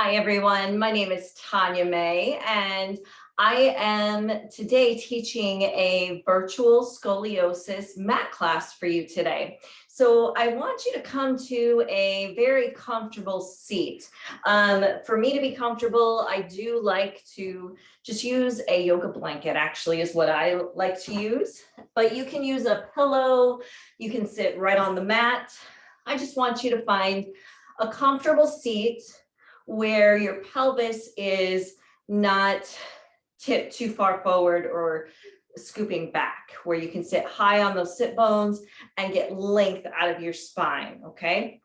Hi, everyone. My name is Taunia May, and I am today teaching a virtual scoliosis mat class for you today. So I want you to come to a very comfortable seat. For me to be comfortable, I do like to just use a yoga blanket, actually, is what I like to use. But you can use a pillow, you can sit right on the mat. I just want you to find a comfortable seat where your pelvis is not tipped too far forward or scooping back, where you can sit high on those sit bones and get length out of your spine, okay?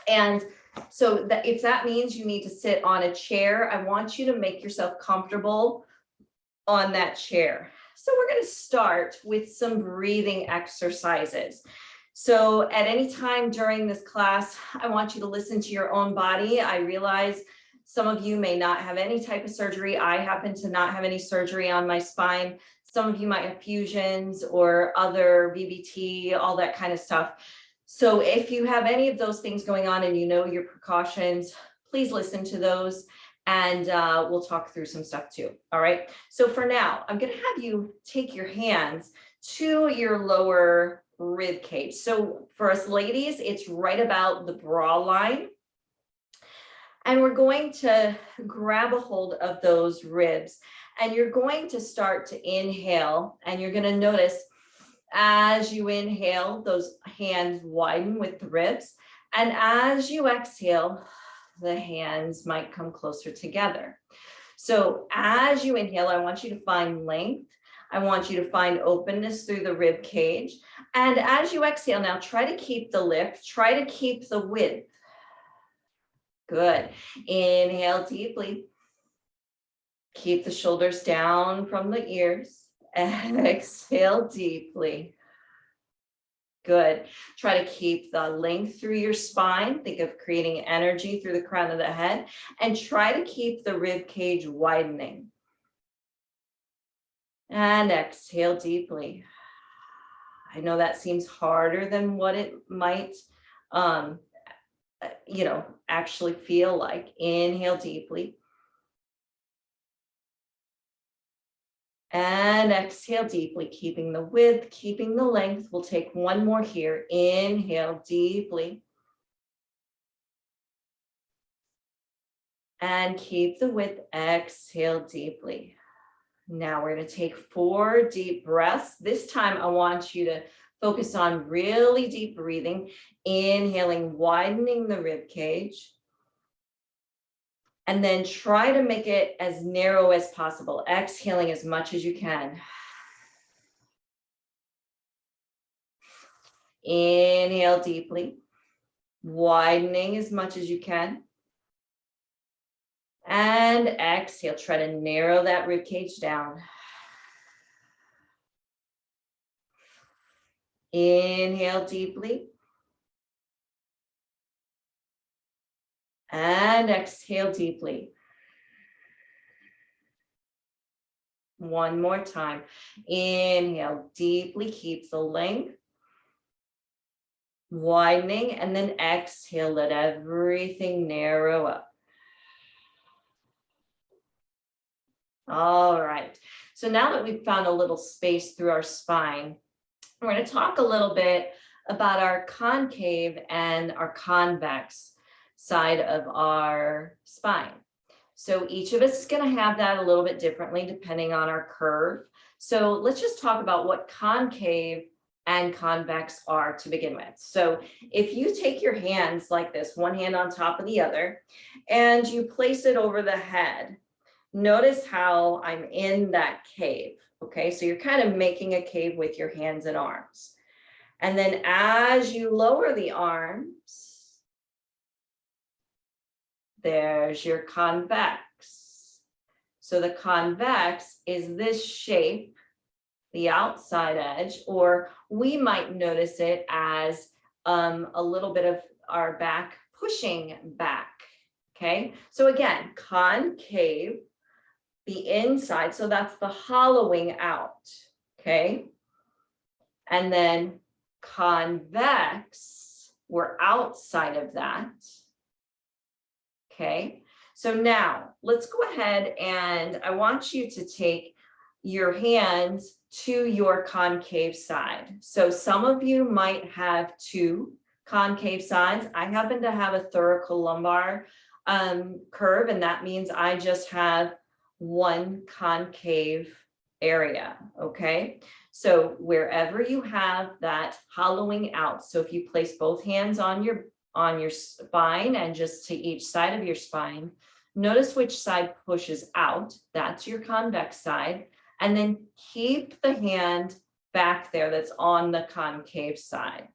And so that if that means you need to sit on a chair, I want you to make yourself comfortable on that chair. So we're going to start with some breathing exercises. So at any time during this class, I want you to listen to your own body. I realize some of you may not have any type of surgery. I happen to not have any surgery on my spine. Some of you might have fusions or other VBT, all that kind of stuff. So if you have any of those things going on and you know your precautions, please listen to those, and we'll talk through some stuff too. All right. So for now, I'm going to have you take your hands to your lower rib cage. So for us ladies, it's right about the bra line. And we're going to grab a hold of those ribs, and you're going to start to inhale, and you're going to notice as you inhale, those hands widen with the ribs. And as you exhale, the hands might come closer together. So as you inhale, I want you to find length. I want you to find openness through the rib cage. And as you exhale now, try to keep the lift, try to keep the width. Good. Inhale deeply. Keep the shoulders down from the ears. Exhale deeply. Good. Try to keep the length through your spine. Think of creating energy through the crown of the head, and try to keep the rib cage widening. And exhale deeply. I know that seems harder than what it might, actually feel like. Inhale deeply. And exhale deeply, keeping the width, keeping the length. We'll take one more here. Inhale deeply. And keep the width. Exhale deeply. Now we're going to take 4 deep breaths. This time I want you to focus on really deep breathing. Inhaling, widening the rib cage. And then try to make it as narrow as possible. Exhaling as much as you can. Inhale deeply, widening as much as you can. And exhale, try to narrow that rib cage down. Inhale deeply. And exhale deeply. One more time. Inhale deeply, keep the length. Widening, and then exhale, let everything narrow up. All right. So now that we've found a little space through our spine, we're going to talk a little bit about our concave and our convex side of our spine. So each of us is going to have that a little bit differently depending on our curve. So let's just talk about what concave and convex are to begin with. So if you take your hands like this, one hand on top of the other, and you place it over the head, notice how I'm in that cave. Okay, so you're kind of making a cave with your hands and arms. And then as you lower the arms, there's your convex. So the convex is this shape, the outside edge, or we might notice it as a little bit of our back pushing back. Okay, so again, concave, the inside, so that's the hollowing out. Okay, and then convex, we're outside of that. Okay, So now let's go ahead and I want you to take your hands to your concave side. So some of you might have two concave sides. I happen to have a thoracolumbar curve, and that means I just have one concave area, okay? So wherever you have that hollowing out, so if you place both hands on your spine and just to each side of your spine, notice which side pushes out, that's your convex side, and then keep the hand back there that's on the concave side.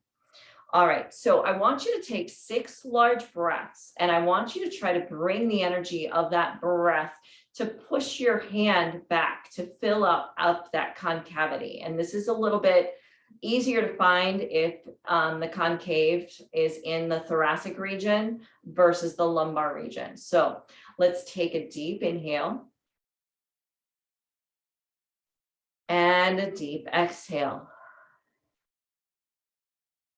All right, so I want you to take 6 large breaths, and I want you to try to bring the energy of that breath to push your hand back to fill up that concavity. And this is a little bit easier to find if the concave is in the thoracic region versus the lumbar region. So let's take a deep inhale and a deep exhale.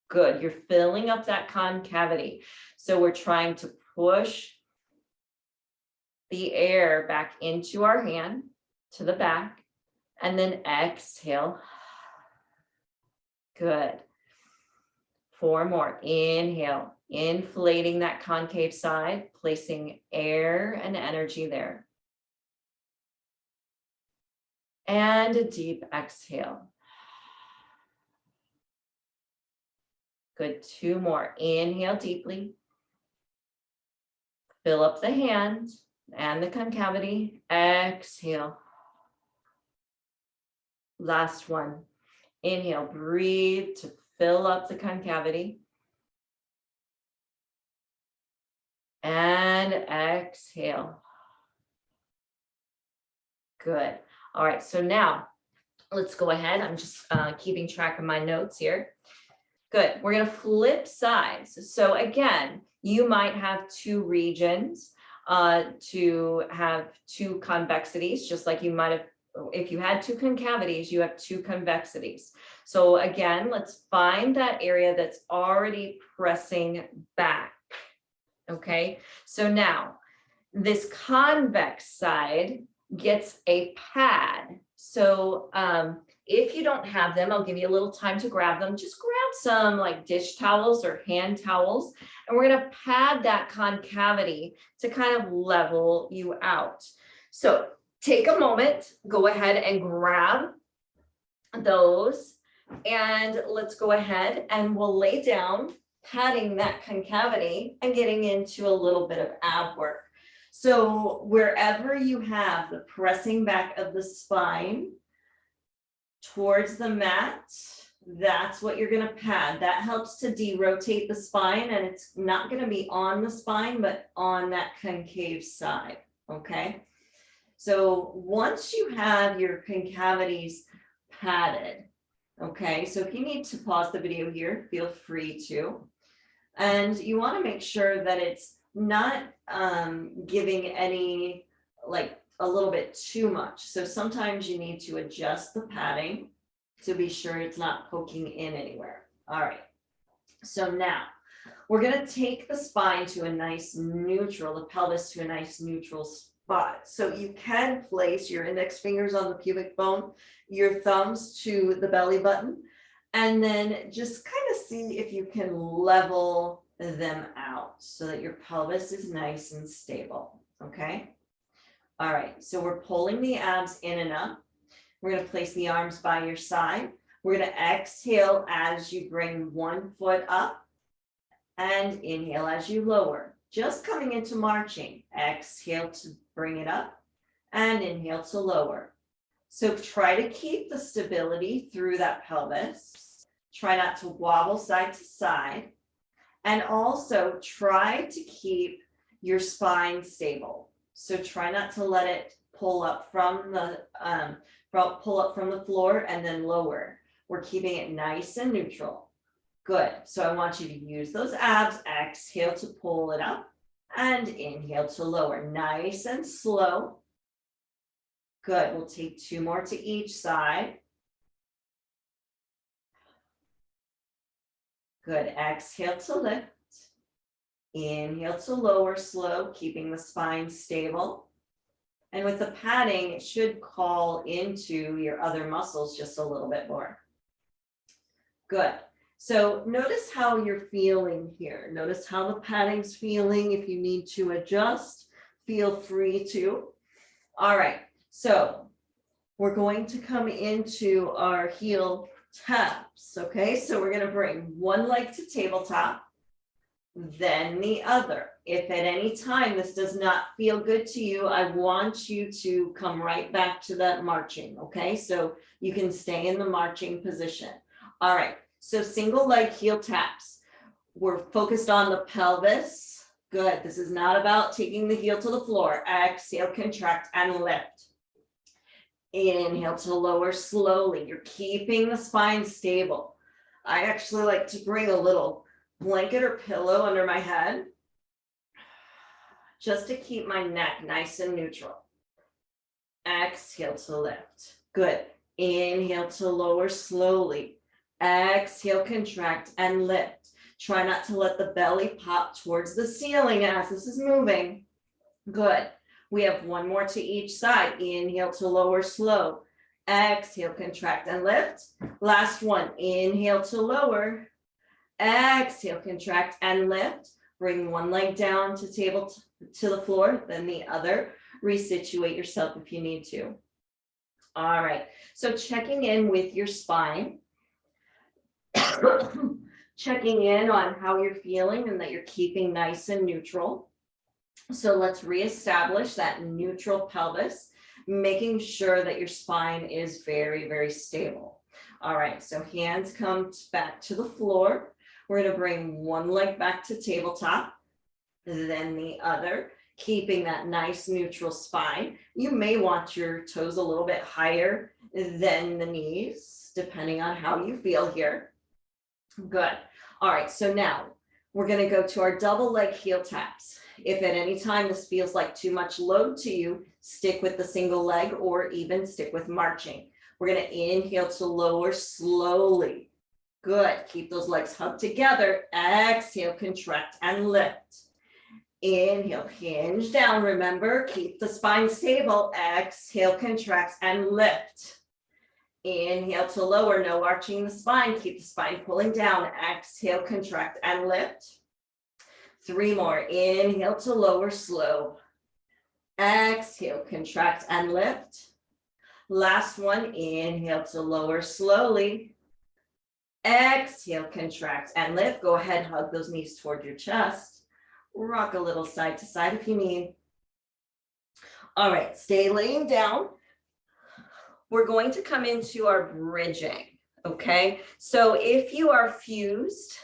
Good, you're filling up that concavity. So we're trying to push the air back into our hand to the back, and then exhale. Good. 4 more. Inhale, inflating that concave side, placing air and energy there. And a deep exhale. Good. 2 more. Inhale deeply. Fill up the hand and the concavity. Exhale. Last one. Inhale, breathe to fill up the concavity. And exhale. Good. All right, so now let's go ahead. I'm just keeping track of my notes here. Good. We're going to flip sides. So again, you might have 2 regions to have 2 convexities, just like you might have, if you had 2 concavities, you have 2 convexities. So again, let's find that area that's already pressing back. Okay. So now this convex side gets a pad. So if you don't have them, I'll give you a little time to grab them. Just grab some like dish towels or hand towels, and we're going to pad that concavity to kind of level you out. So take a moment, go ahead and grab those, and let's go ahead and we'll lay down, padding that concavity and getting into a little bit of ab work. So wherever you have the pressing back of the spine towards the mat, that's what you're going to pad. That helps to derotate the spine, and it's not going to be on the spine, but on that concave side. Okay. So once you have your concavities padded, okay, so if you need to pause the video here, feel free to. And you want to make sure that it's not giving any, like a little bit too much. So sometimes you need to adjust the padding to be sure it's not poking in anywhere. All right. So now we're going to take the spine to a nice neutral, the pelvis to a nice neutral spot. So you can place your index fingers on the pubic bone, your thumbs to the belly button, and then just kind of see if you can level them out so that your pelvis is nice and stable. Okay. All right. So we're pulling the abs in and up. We're going to place the arms by your side. We're going to exhale as you bring one foot up and inhale as you lower. Just coming into marching. Exhale to bring it up and inhale to lower. So try to keep the stability through that pelvis. Try not to wobble side to side. And also try to keep your spine stable. So try not to let it pull up from the floor and then lower. We're keeping it nice and neutral. Good. So I want you to use those abs. Exhale to pull it up and inhale to lower. Nice and slow. Good. We'll take 2 more to each side. Good. Exhale to lift. Inhale to lower slow, keeping the spine stable. And with the padding, it should call into your other muscles just a little bit more. Good. So notice how you're feeling here. Notice how the padding's feeling. If you need to adjust, feel free to. All right, so we're going to come into our heel taps, okay? So we're gonna bring one leg to tabletop, then the other. If at any time this does not feel good to you, I want you to come right back to that marching, okay? So you can stay in the marching position. All right, so single leg heel taps. We're focused on the pelvis. Good, this is not about taking the heel to the floor. Exhale, contract and lift. Inhale to lower slowly. You're keeping the spine stable. I actually like to bring a little blanket or pillow under my head just to keep my neck nice and neutral. Exhale to lift. Good. Inhale to lower slowly. Exhale, contract and lift. Try not to let the belly pop towards the ceiling as this is moving. Good. We have one more to each side. Inhale to lower slow. Exhale, contract and lift. Last one. Inhale to lower. Exhale, contract and lift. Bring one leg down to the floor, then the other. Resituate yourself if you need to. All right. So checking in with your spine. Checking in on how you're feeling and that you're keeping nice and neutral. So let's reestablish that neutral pelvis, making sure that your spine is very, very stable. All right, so hands come back to the floor. We're going to bring one leg back to tabletop, then the other, keeping that nice neutral spine. You may want your toes a little bit higher than the knees, depending on how you feel here. Good. All right, so now we're going to go to our double leg heel taps. If at any time this feels like too much load to you, stick with the single leg or even stick with marching. We're going to inhale to lower slowly. Good. Keep those legs hugged together. Exhale, contract and lift. Inhale, hinge down. Remember, keep the spine stable. Exhale, contract and lift. Inhale to lower, no arching the spine. Keep the spine pulling down. Exhale, contract and lift. 3 more. Inhale to lower, slow. Exhale, contract and lift. Last one. Inhale to lower slowly. Exhale, contract and lift. Go ahead, hug those knees toward your chest. Rock a little side to side if you need. All right, stay laying down. We're going to come into our bridging, okay? So if you are fused,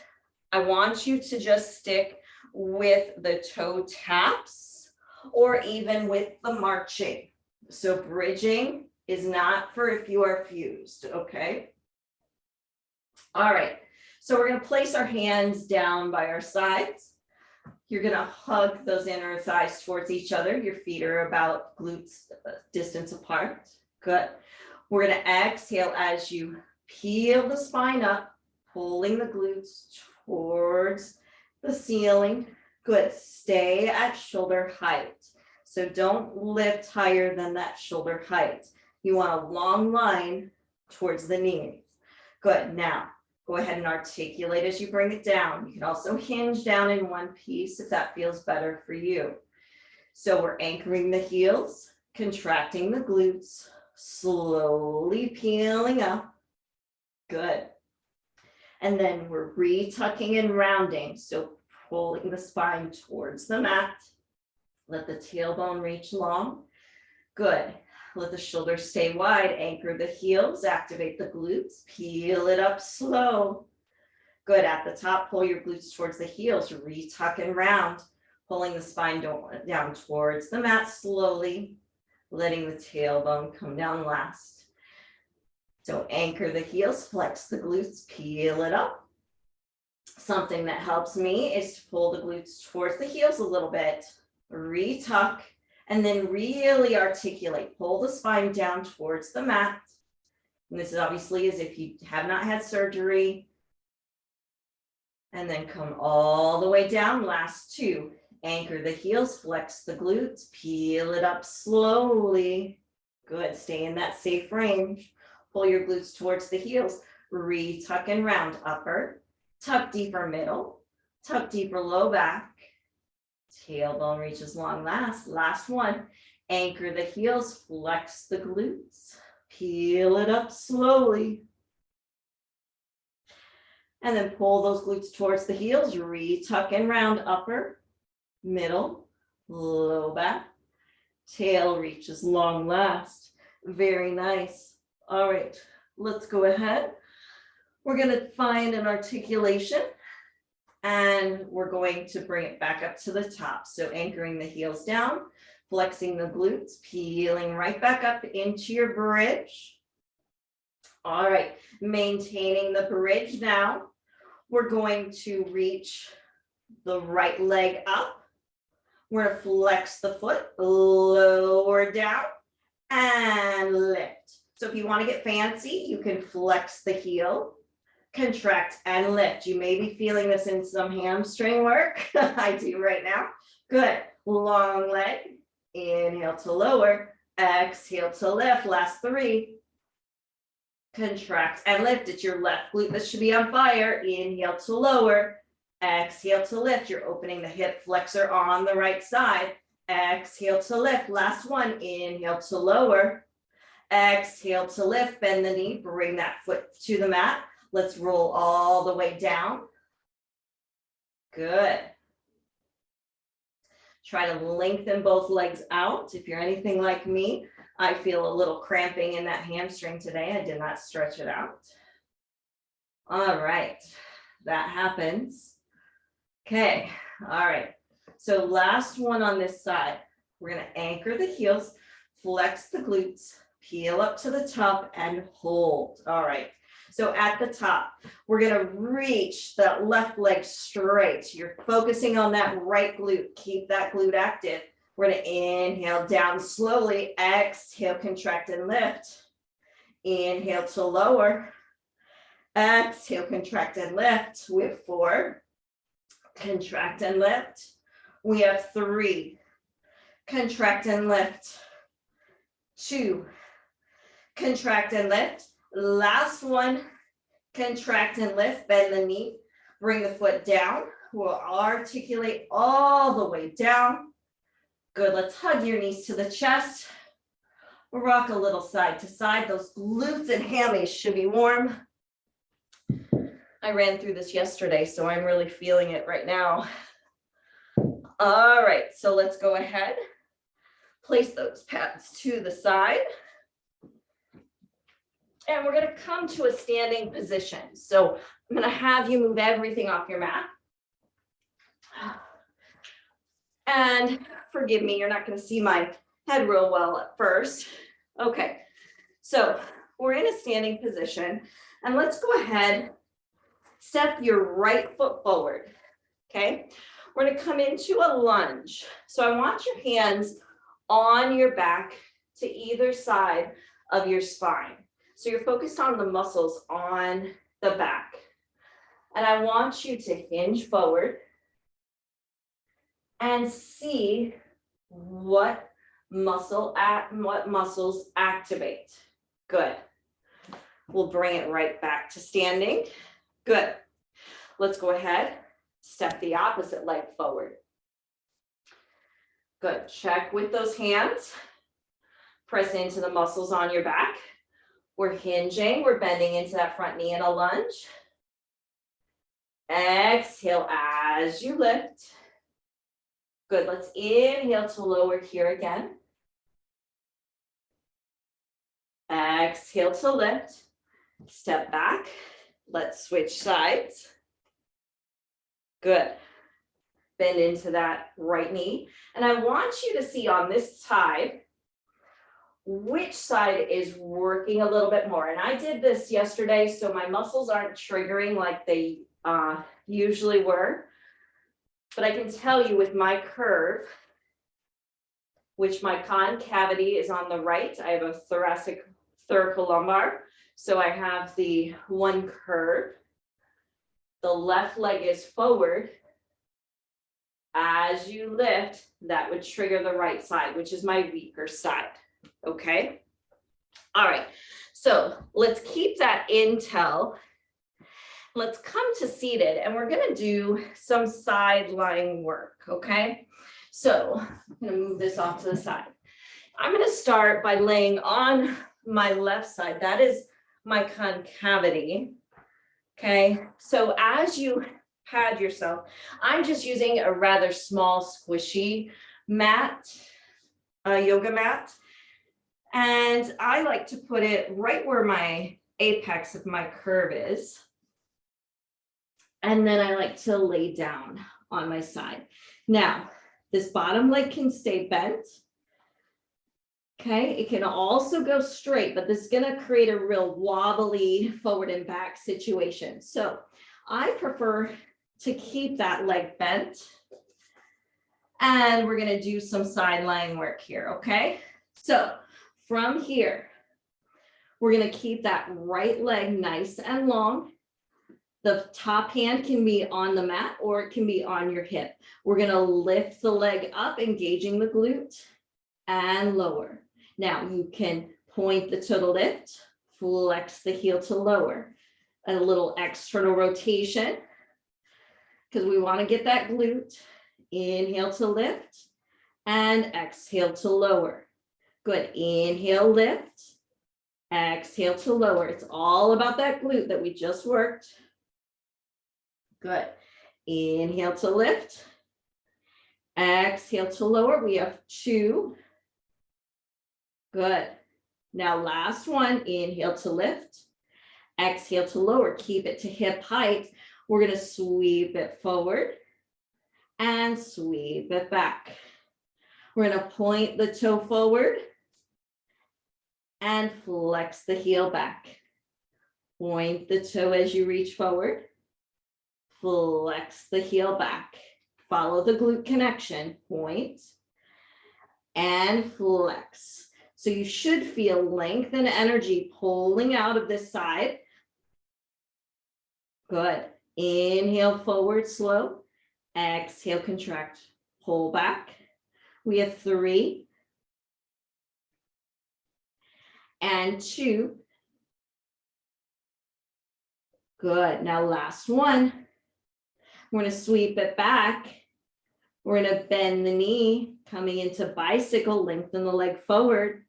I want you to just stick with the toe taps or even with the marching. So bridging is not for if you are fused, okay? All right, so we're going to place our hands down by our sides. You're going to hug those inner thighs towards each other. Your feet are about glutes distance apart. Good. We're going to exhale as you peel the spine up, pulling the glutes towards the ceiling. Good. Stay at shoulder height. So don't lift higher than that shoulder height. You want a long line towards the knees. Good. Now, go ahead and articulate as you bring it down. You can also hinge down in one piece if that feels better for you. So we're anchoring the heels, contracting the glutes, slowly peeling up. Good. And then we're retucking and rounding. So pulling the spine towards the mat. Let the tailbone reach long. Good. Let the shoulders stay wide. Anchor the heels, activate the glutes, peel it up slow. Good. At the top, pull your glutes towards the heels, retuck and round, pulling the spine down towards the mat slowly, letting the tailbone come down last. So anchor the heels, flex the glutes, peel it up. Something that helps me is to pull the glutes towards the heels a little bit, retuck, and then really articulate. Pull the spine down towards the mat. And this is obviously as if you have not had surgery. And then come all the way down, last two. Anchor the heels, flex the glutes, peel it up slowly. Good, stay in that safe range. Pull your glutes towards the heels, re-tuck and round upper, tuck deeper middle, tuck deeper low back. Tailbone reaches long last one. Anchor the heels, flex the glutes, peel it up slowly. And then pull those glutes towards the heels, re-tuck and round upper, middle, low back, tail reaches long last. Very nice. All right, let's go ahead. We're going to find an articulation and we're going to bring it back up to the top. So anchoring the heels down, flexing the glutes, peeling right back up into your bridge. All right, maintaining the bridge now. We're going to reach the right leg up. We're going to flex the foot, lower down, and lift. So if you want to get fancy, you can flex the heel, contract, and lift. You may be feeling this in some hamstring work. I do right now. Good. Long leg. Inhale to lower. Exhale to lift. Last three. Contract and lift. It's your left glute that should be on fire. Inhale to lower. Exhale to lift. You're opening the hip flexor on the right side. Exhale to lift. Last one. Inhale to lower. Exhale to lift. Bend the knee. Bring that foot to the mat. Let's roll all the way down. Good. Try to lengthen both legs out. If you're anything like me, I feel a little cramping in that hamstring today. I did not stretch it out. All right, that happens. Okay, all right. So last one on this side. We're going to anchor the heels, flex the glutes, peel up to the top, and hold. All right. So at the top, we're going to reach that left leg straight. You're focusing on that right glute. Keep that glute active. We're going to inhale down slowly. Exhale, contract and lift. Inhale to lower. Exhale, contract and lift. We have 4. Contract and lift. We have 3. Contract and lift. 2. Contract and lift. Last one, contract and lift, bend the knee, bring the foot down. We'll articulate all the way down. Good, let's hug your knees to the chest. Rock a little side to side. Those glutes and hammies should be warm. I ran through this yesterday, so I'm really feeling it right now. All right, so let's go ahead. Place those pads to the side. And we're going to come to a standing position. So I'm going to have you move everything off your mat. And forgive me, you're not going to see my head real well at first. Okay, so we're in a standing position. And let's go ahead, step your right foot forward. Okay, we're going to come into a lunge. So I want your hands on your back to either side of your spine. So you're focused on the muscles on the back. And I want you to hinge forward and see what muscles activate. Good. We'll bring it right back to standing. Good. Let's go ahead. Step the opposite leg forward. Good. Check with those hands. Press into the muscles on your back. We're hinging, we're bending into that front knee in a lunge. Exhale as you lift. Good, let's inhale to lower here again. Exhale to lift. Step back. Let's switch sides. Good. Bend into that right knee. And I want you to see on this side, which side is working a little bit more. And I did this yesterday, so my muscles aren't triggering like they usually were. But I can tell you with my curve, which my concavity is on the right, I have a thoracic thoracolumbar. So I have the one curve. The left leg is forward. As you lift, that would trigger the right side, which is my weaker side, okay? All right, so let's keep that intel. Let's come to seated, and we're gonna do some side lying work, okay? So I'm gonna move this off to the side. I'm gonna start by laying on my left side. That is my concavity, okay? So as you pad yourself, I'm just using a rather small squishy mat, a yoga mat. And I like to put it right where my apex of my curve is. And then I like to lay down on my side. Now, this bottom leg can stay bent. Okay, it can also go straight, but this is going to create a real wobbly forward and back situation. So I prefer to keep that leg bent. And we're going to do some side lying work here, okay? So from here, we're going to keep that right leg nice and long. The top hand can be on the mat or it can be on your hip. We're going to lift the leg up, engaging the glute, and lower. Now you can point the toe to lift, flex the heel to lower, and a little external rotation because we want to get that glute. Inhale to lift and exhale to lower. Good. Inhale, lift, exhale to lower. It's all about that glute that we just worked. Good. Inhale to lift, exhale to lower. We have 2. Good. Now last one, inhale to lift, exhale to lower. Keep it to hip height. We're going to sweep it forward and sweep it back. We're going to point the toe forward and flex the heel back. Point the toe as you reach forward. Flex the heel back. Follow the glute connection. Point and flex. So you should feel length and energy pulling out of this side. Good. Inhale forward, slow. Exhale, contract. Pull back. We have 3 and 2. Good. Now last one. We're going to sweep it back. We're going to bend the knee, coming into bicycle, lengthen the leg forward.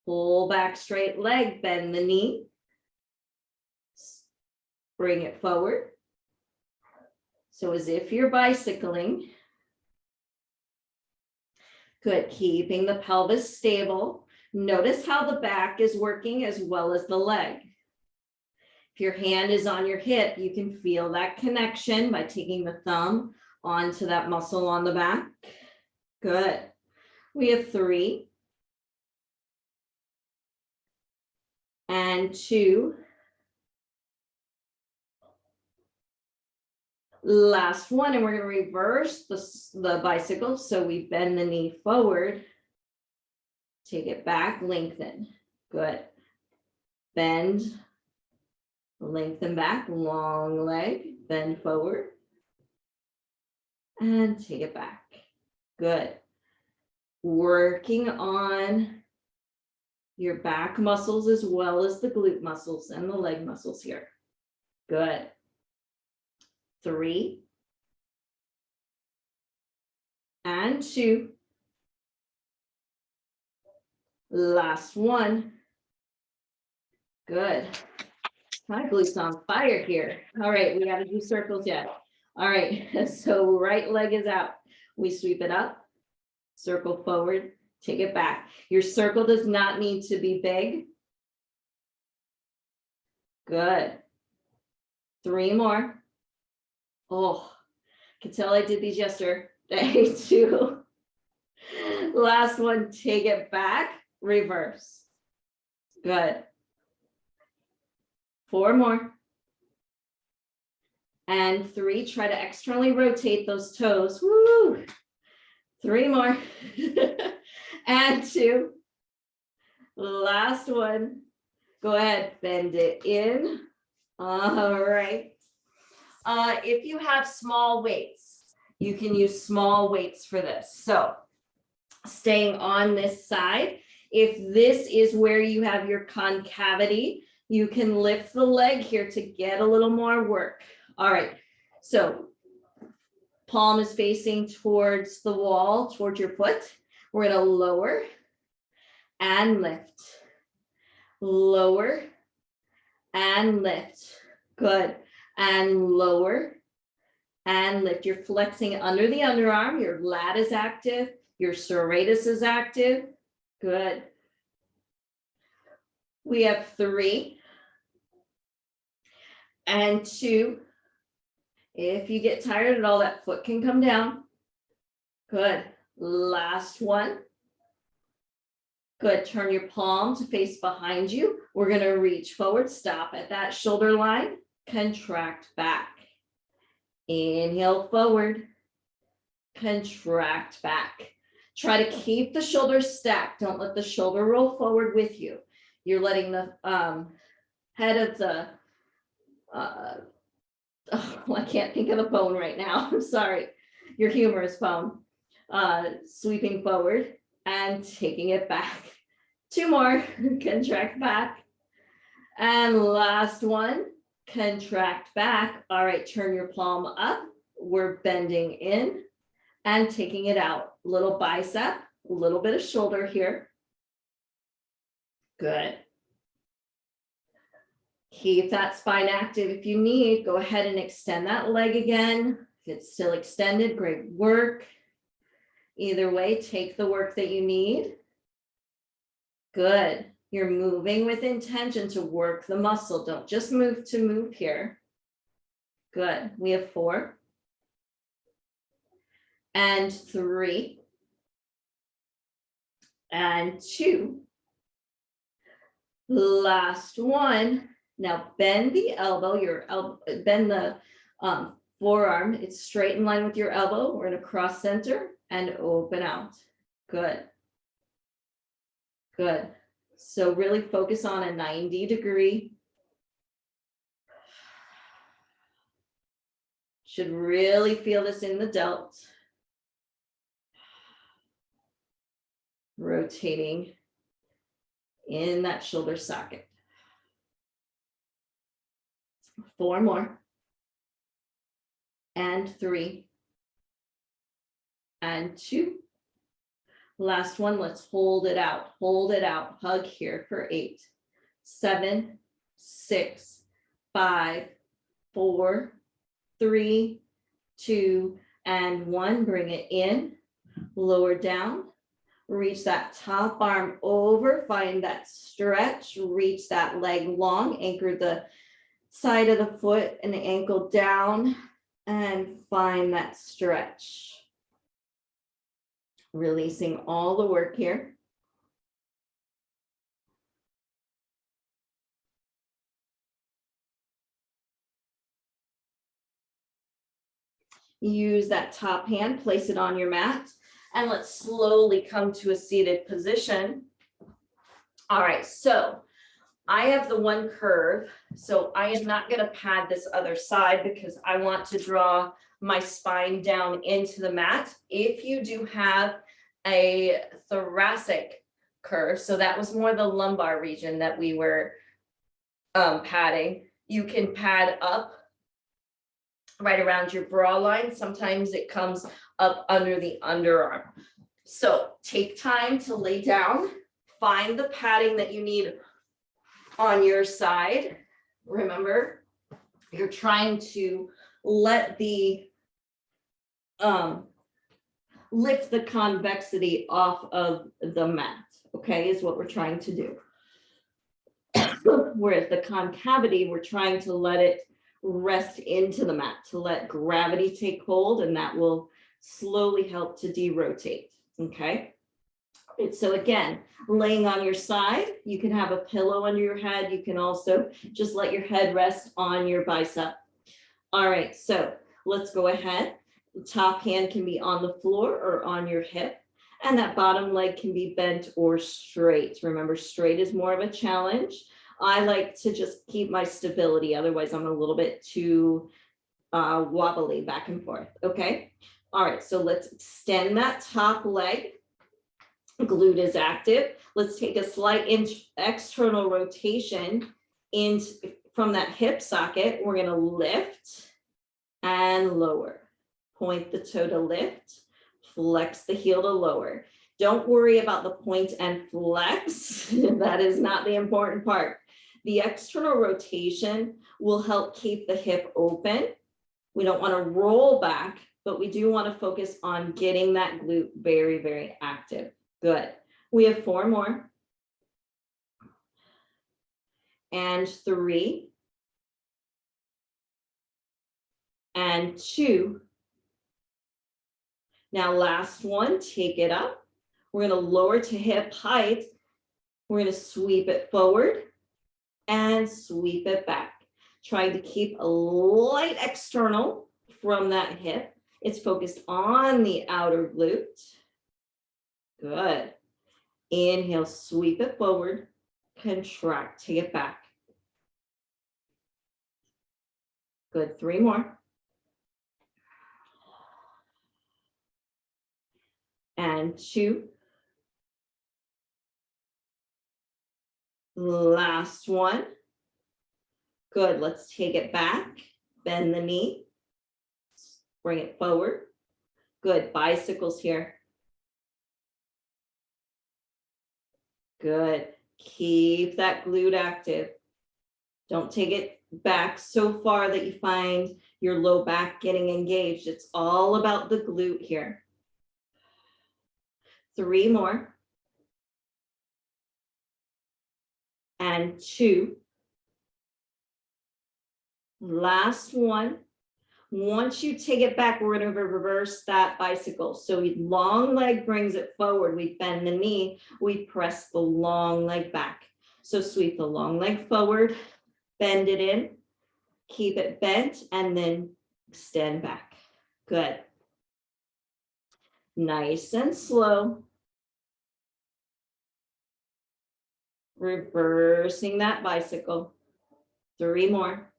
Pull back straight leg, bend the knee. Bring it forward. So as if you're bicycling. Good, keeping the pelvis stable. Notice how the back is working as well as the leg. If your hand is on your hip, you can feel that connection by taking the thumb onto that muscle on the back. Good. We have 3 and 2. Last one, and we're going to reverse the bicycle. So we bend the knee forward, take it back, lengthen. Good. Bend, lengthen back, long leg, bend forward, and take it back. Good. Working on your back muscles as well as the glute muscles and the leg muscles here. Good. 3 and 2. Last one. Good. My glute's on fire here. All right, we got to do circles yet. All right, so right leg is out. We sweep it up, circle forward, take it back. Your circle does not need to be big. Good. 3 more. Oh, I can tell I did these yesterday too. Last one, take it back, reverse. Good. 4 more. And 3, try to externally rotate those toes. Woo! 3 more. And 2. Last one. Go ahead, bend it in. All right. If you have small weights, you can use small weights for this. So staying on this side, if this is where you have your concavity, you can lift the leg here to get a little more work. All right, so palm is facing towards the wall, towards your foot. We're gonna lower and lift, lower and lift. Good. And lower and lift. You're flexing under the underarm. Your lat is active. Your serratus is active. Good. We have 3 and 2. If you get tired at all, that foot can come down. Good. Last one. Good. Turn your palm to face behind you. We're going to reach forward. Stop at that shoulder line. Contract back. Inhale forward. Contract back. Try to keep the shoulders stacked. Don't let the shoulder roll forward with you. You're letting the head of the, I can't think of the bone right now. I'm sorry. Your humerus bone. Sweeping forward and taking it back. 2 more. Contract back. And last one. Contract back. All right, turn your palm up. We're bending in and taking it out. Little bicep, a little bit of shoulder here. Good. Keep that spine active. If you need, go ahead and extend that leg again. If it's still extended, great work. Either way, take the work that you need. Good. You're moving with intention to work the muscle. Don't just move to move here. Good. We have 4 and 3 and 2. Last one. Now bend the elbow, bend the forearm. It's straight in line with your elbow. We're going to cross center and open out. Good. Good. So really focus on a 90-degree. Should really feel this in the delt. Rotating in that shoulder socket. 4 more. And 3. And 2. Last one, let's hold it out. Hold it out. Hug here for 8, 7, 6, 5, 4, 3, 2, and 1. Bring it in. Lower down. Reach that top arm over. Find that stretch. Reach that leg long. Anchor the side of the foot and the ankle down. And find that stretch. Releasing all the work here. Use that top hand, place it on your mat, and let's slowly come to a seated position. All right, so I have the one curve, so I am not going to pad this other side because I want to draw my spine down into the mat. If you do have a thoracic curve, so that was more the lumbar region that we were padding, you can pad up right around your bra line. Sometimes it comes up under the underarm. So take time to lay down, find the padding that you need on your side. Remember, you're trying to let the lift the convexity off of the mat, okay, is what we're trying to do. Whereas the concavity, we're trying to let it rest into the mat, to let gravity take hold, and that will slowly help to derotate, okay? So again, laying on your side, you can have a pillow under your head. You can also just let your head rest on your bicep. All right, so let's go ahead. The top hand can be on the floor or on your hip, and that bottom leg can be bent or straight. Remember, straight is more of a challenge. I like to just keep my stability. Otherwise, I'm a little bit too wobbly back and forth, okay? All right, so let's extend that top leg. Glute is active. Let's take a slight external rotation from that hip socket. We're gonna lift and lower. Point the toe to lift, flex the heel to lower. Don't worry about the point and flex. That is not the important part. The external rotation will help keep the hip open. We don't want to roll back, but we do want to focus on getting that glute very, very active. Good. We have 4 more. And 3. And 2. Now last one, take it up. We're going to lower to hip height. We're going to sweep it forward and sweep it back. Trying to keep a light external from that hip. It's focused on the outer glute. Good. Inhale, sweep it forward, contract, take it back. Good, 3 more. And 2. Last one. Good, let's take it back, bend the knee, bring it forward. Good, bicycles here. Good, keep that glute active. Don't take it back so far that you find your low back getting engaged. It's all about the glute here. 3 more. And 2. Last one. Once you take it back, we're going to reverse that bicycle. So long leg brings it forward. We bend the knee. We press the long leg back. So sweep the long leg forward, bend it in, keep it bent, and then extend back. Good. Nice and slow. Reversing that bicycle. 3 more.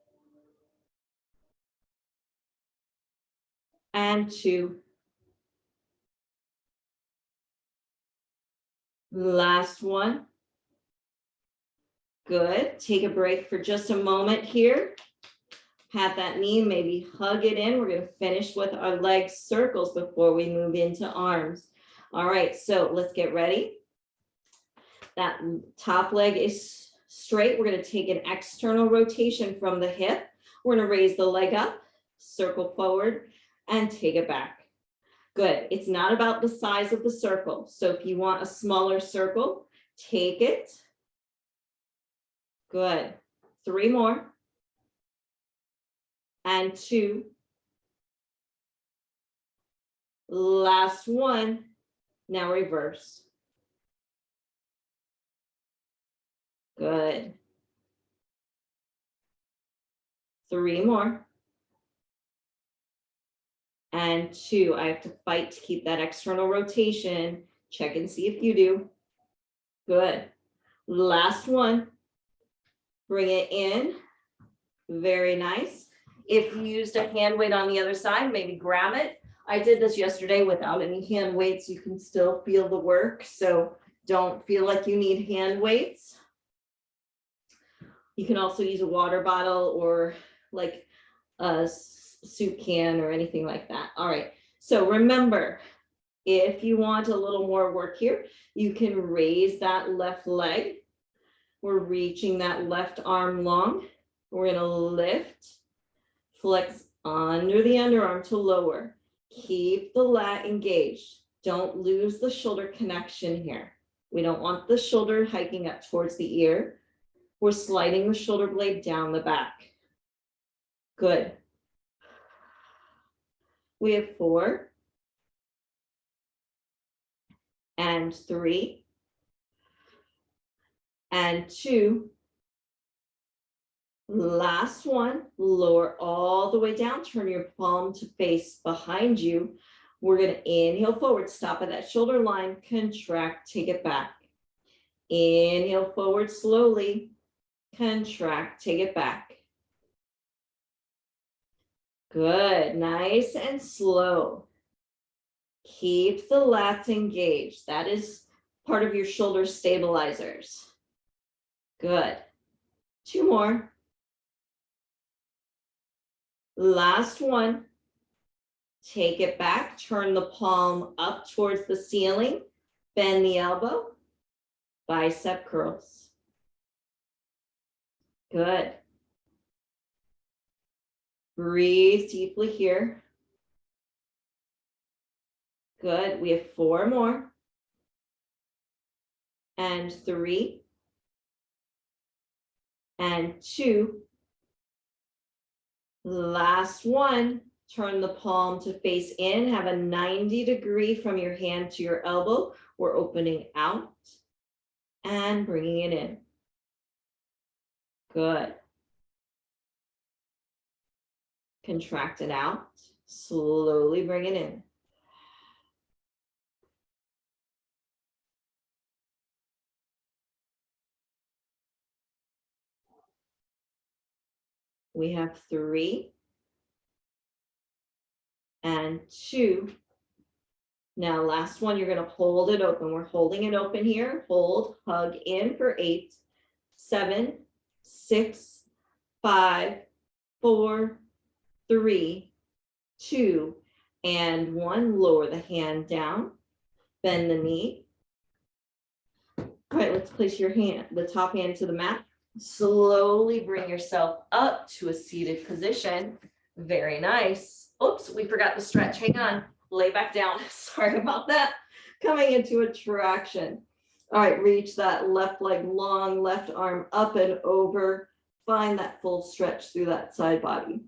And 2. Last one. Good. Take a break for just a moment here. Pat that knee, maybe hug it in. We're going to finish with our leg circles before we move into arms. All right, so let's get ready. That top leg is straight. We're going to take an external rotation from the hip. We're going to raise the leg up, circle forward, and take it back. Good. It's not about the size of the circle. So if you want a smaller circle, take it. Good. 3 more. And 2. Last one. Now reverse. Good. 3 more. And 2. I have to fight to keep that external rotation. Check and see if you do. Good. Last one. Bring it in. Very nice. If you used a hand weight on the other side, maybe grab it. I did this yesterday without any hand weights. You can still feel the work. So don't feel like you need hand weights. You can also use a water bottle or like a soup can or anything like that. All right. So remember, if you want a little more work here, you can raise that left leg. We're reaching that left arm long. We're going to lift, flex under the underarm to lower. Keep the lat engaged. Don't lose the shoulder connection here. We don't want the shoulder hiking up towards the ear. We're sliding the shoulder blade down the back. Good. We have 4. And 3. And 2. Last one, lower all the way down, turn your palm to face behind you. We're going to inhale forward, stop at that shoulder line, contract, take it back. Inhale forward slowly, contract, take it back. Good, nice and slow. Keep the lats engaged. That is part of your shoulder stabilizers. Good. 2 more. Last one. Take it back, turn the palm up towards the ceiling, bend the elbow, bicep curls. Good. Breathe deeply here. Good. We have 4 more. And 3. And 2. Last one. Turn the palm to face in. Have a 90-degree from your hand to your elbow. We're opening out and bringing it in. Good. Contract it out. Slowly bring it in. We have 3 and 2. Now, last one, you're going to hold it open. We're holding it open here. Hold, hug in for 8, 7, 6, 5, 4, 3, 2, and 1. Lower the hand down. Bend the knee. All right, let's place your hand, the top hand to the mat. Slowly bring yourself up to a seated position. Very nice. Oops, we forgot the stretch. Hang on. Lay back down. Sorry about that. Coming into a traction. All right, reach that left leg long, left arm up and over. Find that full stretch through that side body.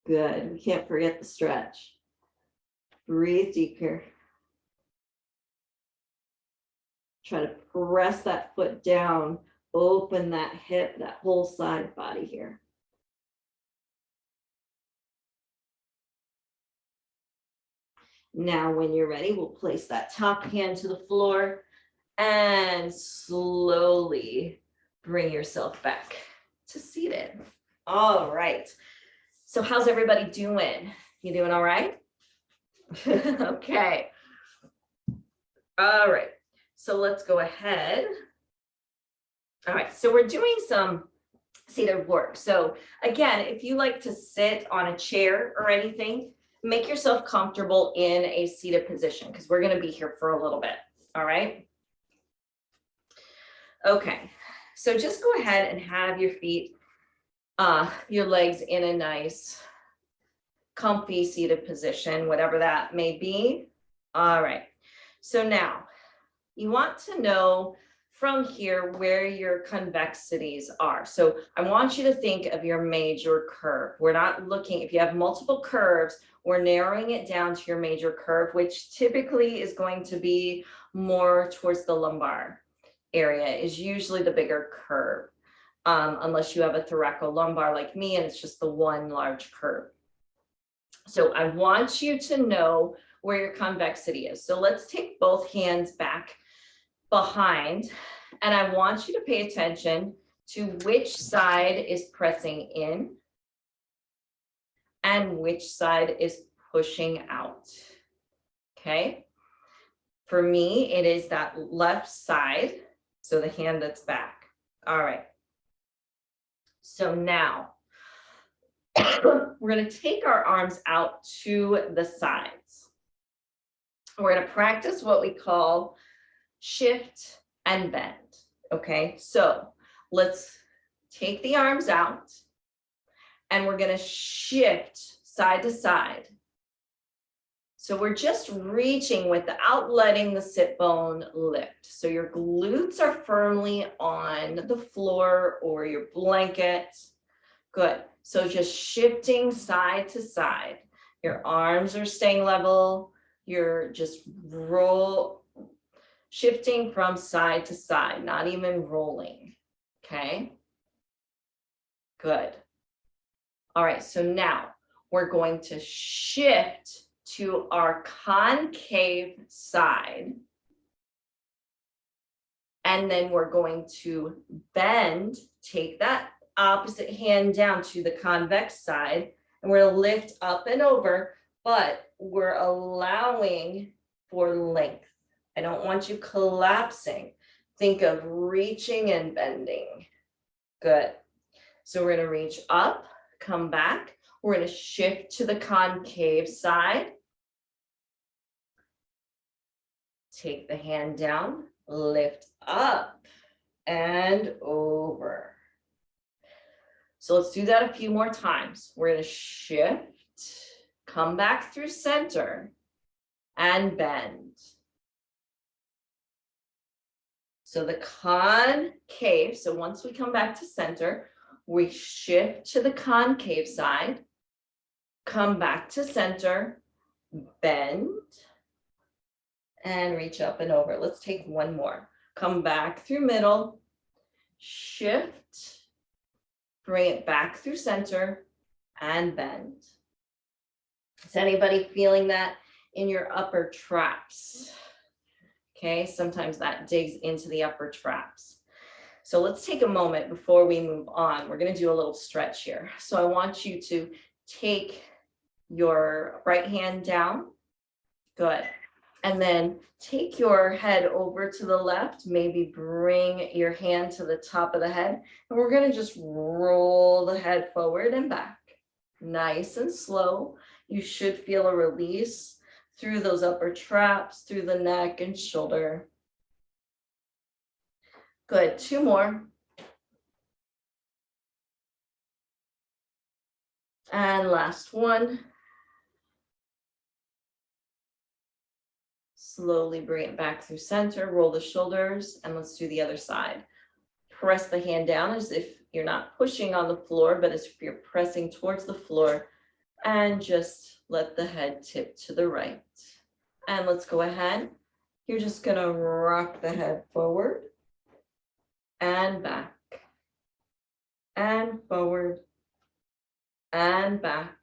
Good. We can't forget the stretch. Breathe deep here. Try to press that foot down. Open that hip, that whole side body here. Now, when you're ready, we'll place that top hand to the floor and slowly bring yourself back to seated. All right. So how's everybody doing? You doing all right? Okay. All right. So let's go ahead. All right. So we're doing some seated work. So again, if you like to sit on a chair or anything, make yourself comfortable in a seated position because we're going to be here for a little bit. All right. Okay. So just go ahead and have your feet, your legs in a nice, comfy seated position, whatever that may be. All right. So now you want to know from here where your convexities are. So I want you to think of your major curve. We're not looking, if you have multiple curves, we're narrowing it down to your major curve, which typically is going to be more towards the lumbar area, is usually the bigger curve, unless you have a thoracolumbar like me and it's just the one large curve. So I want you to know where your convexity is. So let's take both hands back behind, and I want you to pay attention to which side is pressing in and which side is pushing out. Okay. For me, it is that left side. So the hand that's back. All right. So now we're going to take our arms out to the sides. We're going to practice what we call shift and bend. Okay, so let's take the arms out and we're going to shift side to side. So we're just reaching without letting the sit bone lift. So your glutes are firmly on the floor or your blanket. Good. So just shifting side to side. Your arms are staying level. You're just shifting from side to side, not even rolling. Okay. Good. All right. So now we're going to shift to our concave side. And then we're going to bend, take that opposite hand down to the convex side, and we're gonna lift up and over, but we're allowing for length. I don't want you collapsing. Think of reaching and bending. Good. So we're gonna reach up, come back. We're gonna shift to the concave side. Take the hand down, lift up and over. So let's do that a few more times. We're going to shift, come back through center and bend. So the concave, so once we come back to center, we shift to the concave side, come back to center, bend, and reach up and over. Let's take one more. Come back through middle, shift, bring it back through center, and bend. Is anybody feeling that in your upper traps? Okay, sometimes that digs into the upper traps. So let's take a moment before we move on. We're going to do a little stretch here. So I want you to take your right hand down. Good. And then take your head over to the left, maybe bring your hand to the top of the head, and we're going to just roll the head forward and back. Nice and slow. You should feel a release through those upper traps, through the neck and shoulder. Good, two more. And last one. Slowly bring it back through center, roll the shoulders, and let's do the other side. Press the hand down as if you're not pushing on the floor, but as if you're pressing towards the floor, and just let the head tip to the right. And let's go ahead. You're just gonna rock the head forward and back, and forward and back.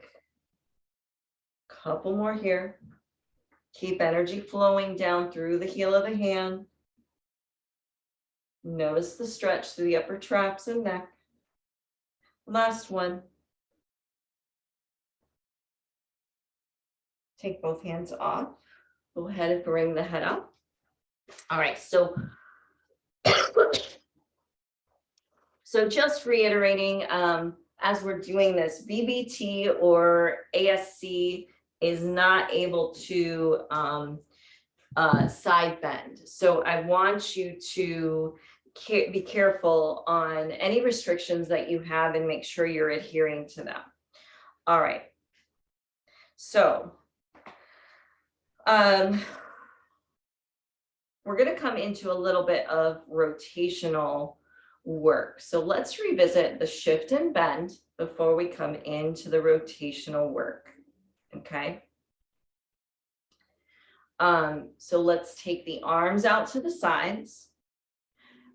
Couple more here. Keep energy flowing down through the heel of the hand. Notice the stretch through the upper traps and neck. Last one. Take both hands off. Go ahead and bring the head up. All right, so just reiterating, as we're doing this, BBT or ASC is not able to side bend. So I want you to be careful on any restrictions that you have and make sure you're adhering to them. All right. So we're going to come into a little bit of rotational work. So let's revisit the shift and bend before we come into the rotational work. Okay. So let's take the arms out to the sides.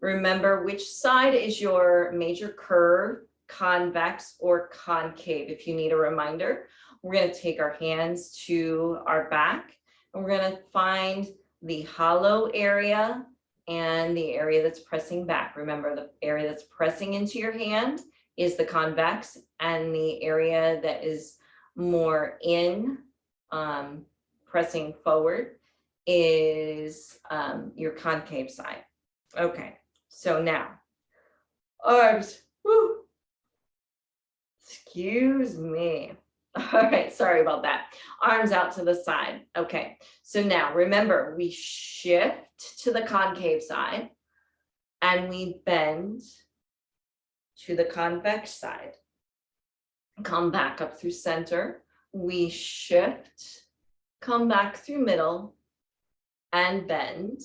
Remember which side is your major curve, convex or concave. If you need a reminder, we're going to take our hands to our back and we're going to find the hollow area and the area that's pressing back. Remember, the area that's pressing into your hand is the convex, and the area that is more in pressing forward is your concave side. Okay, so now arms, woo, excuse me. All right, sorry about that. Arms out to the side. Okay, so now remember, we shift to the concave side and we bend to the convex side. Come back up through center. We shift, come back through middle and bend.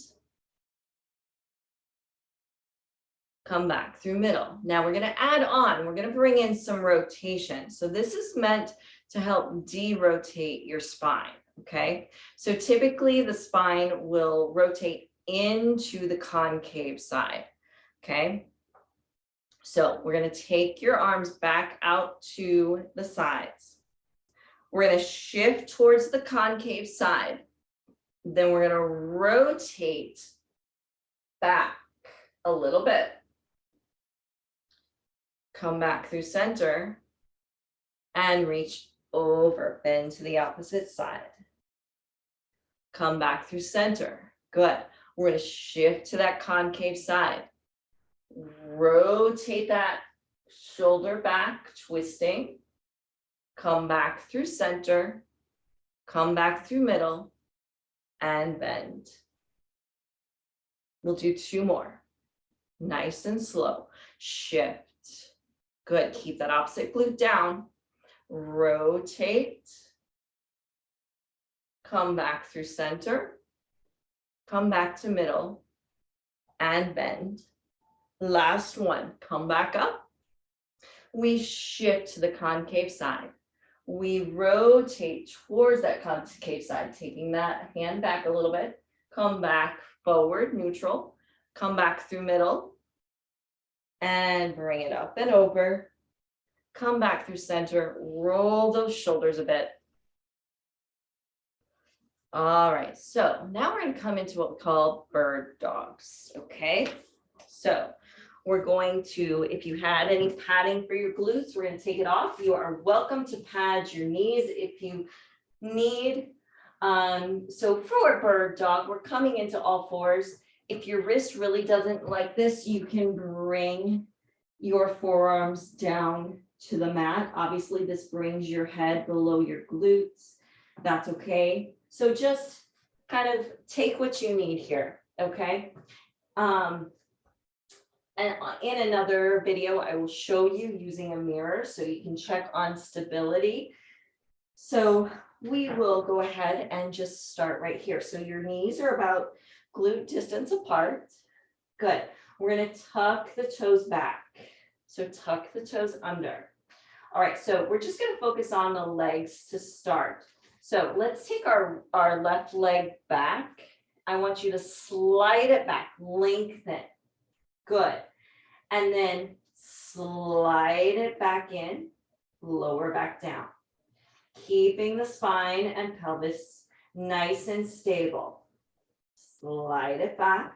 Come back through middle. Now we're going to add on, we're going to bring in some rotation. So this is meant to help de-rotate your spine, okay? So typically the spine will rotate into the concave side, okay? So we're going to take your arms back out to the sides. We're going to shift towards the concave side. Then we're going to rotate back a little bit. come back through center, and reach over, bend to the opposite side. Come back through center. Good. We're going to shift to that concave side. Rotate that shoulder back, twisting. Come back through center. Come back through middle and bend. We'll do 2 more. Nice and slow. Shift. Good. Keep that opposite glute down. Rotate. Come back through center. Come back to middle and bend. Last one. Come back up. We shift to the concave side. We rotate towards that concave side, taking that hand back a little bit. Come back forward, neutral. Come back through middle and bring it up and over. Come back through center, roll those shoulders a bit. All right, so now we're going to come into what we call bird dogs, okay? So we're going to, if you had any padding for your glutes, we're going to take it off. You are welcome to pad your knees if you need. So for bird dog, we're coming into all fours. If your wrist really doesn't like this, you can bring your forearms down to the mat. Obviously, this brings your head below your glutes. That's okay. So just kind of take what you need here, okay? And in another video, I will show you using a mirror so you can check on stability. So we will go ahead and just start right here. So your knees are about glute distance apart. Good. We're going to tuck the toes back. So tuck the toes under. All right, so we're just going to focus on the legs to start. So let's take our left leg back. I want you to slide it back, lengthen. Good. And then slide it back in, lower back down. Keeping the spine and pelvis nice and stable. Slide it back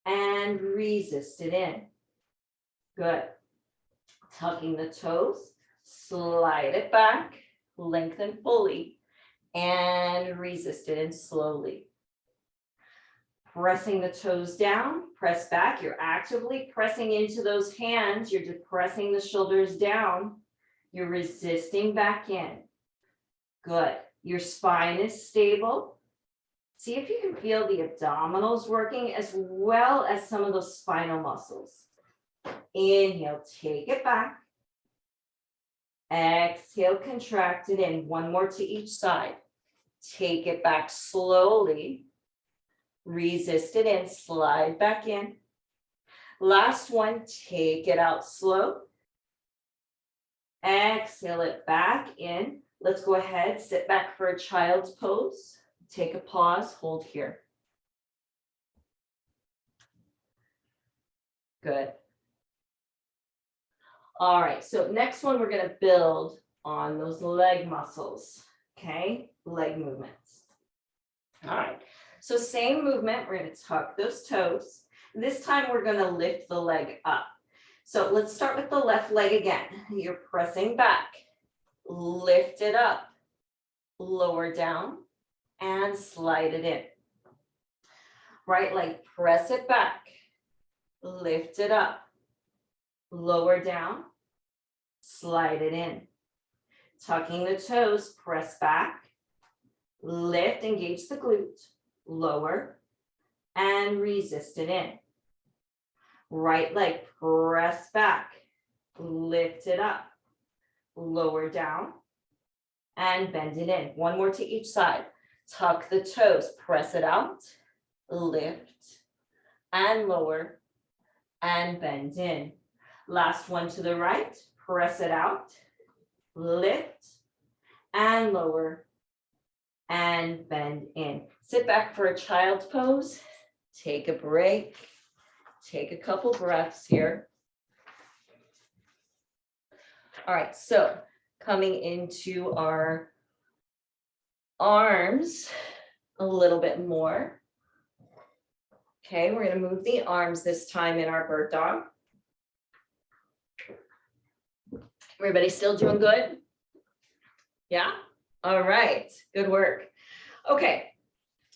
and resist it in. Good. Tucking the toes, slide it back, lengthen fully, and resist it in slowly. Pressing the toes down, press back. You're actively pressing into those hands. You're depressing the shoulders down. You're resisting back in. Good. Your spine is stable. See if you can feel the abdominals working as well as some of those spinal muscles. Inhale, take it back. Exhale, contract it in. 1 more to each side. Take it back slowly. Resist it in, slide back in. Last one, take it out slow. Exhale it back in. Let's go ahead, sit back for a child's pose. Take a pause, hold here. Good. All right, so next one, we're going to build on those leg muscles, okay? Leg movements. All right, so same movement, we're going to tuck those toes. This time, we're going to lift the leg up. So let's start with the left leg again. You're pressing back, lift it up, lower down, and slide it in. Right leg, press it back, lift it up, lower down, slide it in. Tucking the toes, press back, lift, engage the glute, lower, and resist it in. Right leg, press back, lift it up, lower down, and bend it in. 1 more to each side. Tuck the toes, press it out, lift, and lower, and bend in. Last one to the right, press it out, lift, and lower, and bend in. Sit back for a child's pose, take a break, take a couple breaths here. All right, so coming into our arms a little bit more. Okay, we're going to move the arms this time in our bird dog. Everybody still doing good? Yeah? All right, good work. Okay,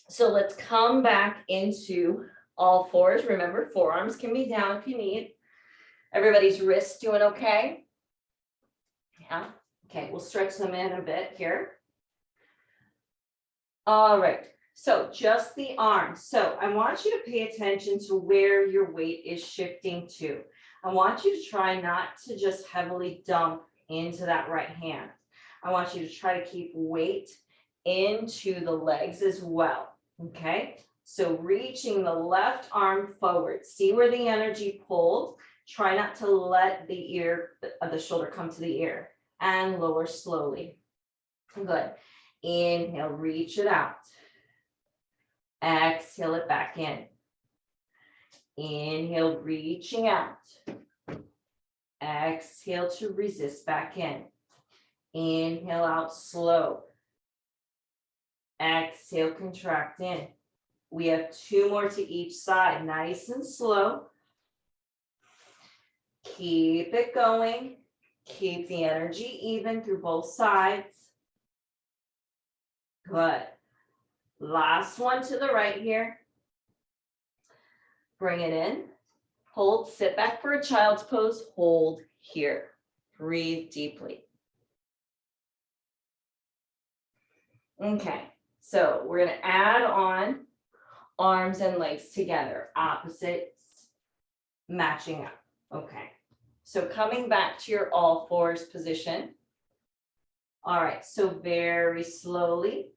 so let's come back into all fours. Remember, forearms can be down if you need. Everybody's wrists doing okay? Yeah, okay, we'll stretch them in a bit here. All right, so just the arms. So I want you to pay attention to where your weight is shifting to. I want you to try not to just heavily dump into that right hand. I want you to try to keep weight into the legs as well, okay? So reaching the left arm forward. See where the energy pulled. Try not to let the ear, the shoulder come to the ear, and lower slowly. Good. Inhale, reach it out. Exhale it back in. Inhale, reaching out. Exhale to resist back in. Inhale out slow. Exhale, contract in. We have 2 more to each side, nice and slow. Keep it going. Keep the energy even through both sides. Good. Last one to the right here. Bring it in. Hold, sit back for a child's pose. Hold here. Breathe deeply. Okay, so we're going to add on arms and legs together, opposites matching up. Okay, so coming back to your all fours position. All right, so very slowly,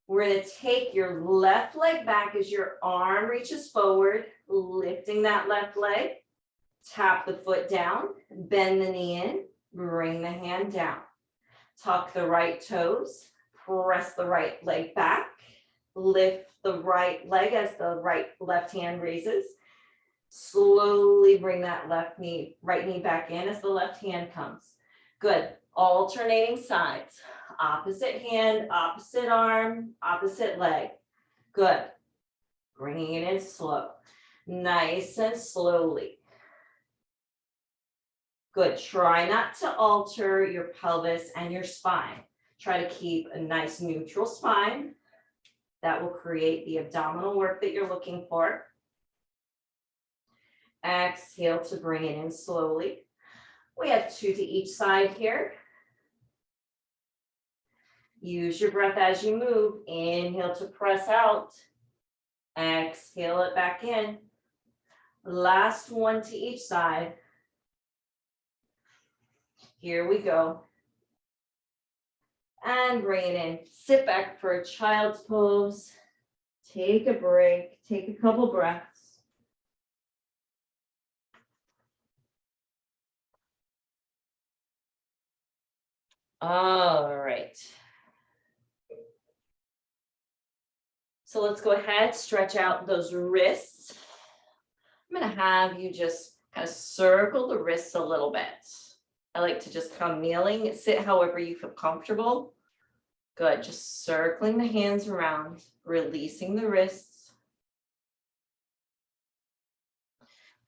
we're going to take your left leg back as your arm reaches forward, lifting that left leg. Tap the foot down, bend the knee in, bring the hand down. Tuck the right toes, press the right leg back, lift the right leg as the left hand raises. Slowly bring that right knee back in as the left hand comes. Good. Alternating sides. Opposite hand, opposite arm, opposite leg. Good. Bringing it in slow. Nice and slowly. Good. Try not to alter your pelvis and your spine. Try to keep a nice neutral spine. That will create the abdominal work that you're looking for. Exhale to bring it in slowly. We have 2 to each side here. Use your breath as you move. Inhale to press out. Exhale it back in. Last one to each side. Here we go. And bring it in. Sit back for a child's pose. Take a break. Take a couple breaths. All right. So let's go ahead, stretch out those wrists. I'm going to have you just kind of circle the wrists a little bit. I like to just come kneeling, sit however you feel comfortable. Good, just circling the hands around, releasing the wrists.